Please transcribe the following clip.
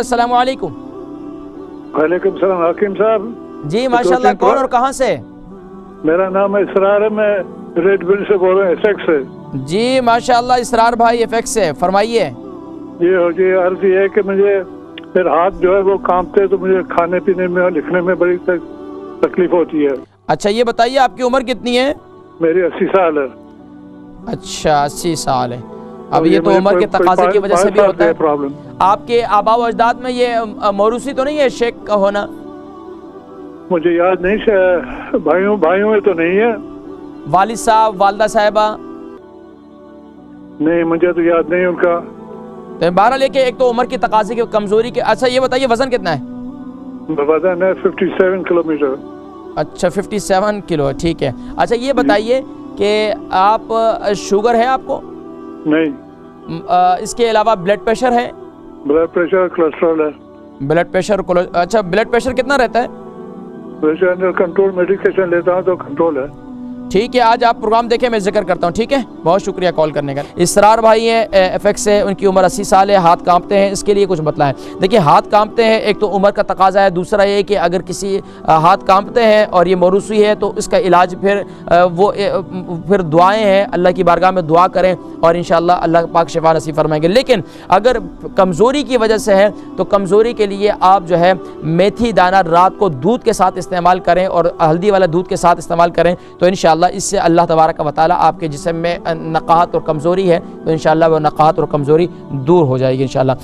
अस्सलाम वालेकुम। वालेकुम सलाम। हाकिम साहब जी माशाल्लाह, कौन और कहाँ से? मेरा नाम इसरार है, मैं रेड बिल से बोल रहा हूँ, एफेक्स से। जी माशाल्लाह इसरार भाई एफेक्स से, फरमाइए। ये अर्ज ये है कि मुझे मेरे हाथ जो है वो कांपते हैं, तो मुझे खाने पीने में और लिखने में बड़ी तकलीफ होती है। अच्छा ये बताइए आपकी उम्र कितनी है? मेरी 80 साल है। अच्छा 80 साल है। अब ये तो उम्र के तकाजे की वजह से भी होता है प्रॉब्लम। आपके आबा व अजदाद में ये मौरूसी तो नहीं है शेख का होना? मुझे याद नहीं, भाइयों में तो नहीं है। वालिद साहब वालदा साहिबा? नहीं, मुझे तो याद नहीं उनका। तो बहरहाल लेके एक तो उम्र की तकाजे की कमजोरी के। अच्छा ये बताइए वजन कितना है? वजन है 57 किलोमीटर। अच्छा 57 किलो, ठीक है। अच्छा ये बताइए कि आप शुगर है आपको? नहीं। इसके अलावा ब्लड प्रेशर है? ब्लड प्रेशर, कोलेस्ट्रॉल है। ब्लड प्रेशर अच्छा ब्लड प्रेशर कितना रहता है? प्रेशर अंडर कंट्रोल, मेडिकेशन लेता हूँ तो कंट्रोल है। ठीक है, आज आप प्रोग्राम देखें, मैं जिक्र करता हूँ, ठीक है। बहुत शुक्रिया कॉल करने का। इसरार भाई हैं एफेक्स से, उनकी उम्र 80 साल है, हाथ कांपते हैं, इसके लिए कुछ बतलाएं। देखिए हाथ कांपते हैं, एक तो उम्र का तकाजा है, दूसरा ये कि अगर किसी हाथ कांपते हैं और ये मौरूसी है तो इसका इलाज फिर दुआएं हैं, अल्लाह की बारगाह में दुआ करें और इंशाअल्लाह अल्लाह पाक शिफा नसीब फरमाएंगे। लेकिन अगर कमज़ोरी की वजह से है तो कमज़ोरी के लिए आप जो है मेथी दाना रात को दूध के साथ इस्तेमाल करें और हल्दी वाला दूध के साथ इस्तेमाल करें, तो इंशाअल्लाह इससे अल्लाह तबारक व तआला आपके जिस्म में नक़ाहत और कमज़ोरी है तो इंशाअल्लाह वो नक़ाहत और कमज़ोरी दूर हो जाएगी इंशाअल्लाह।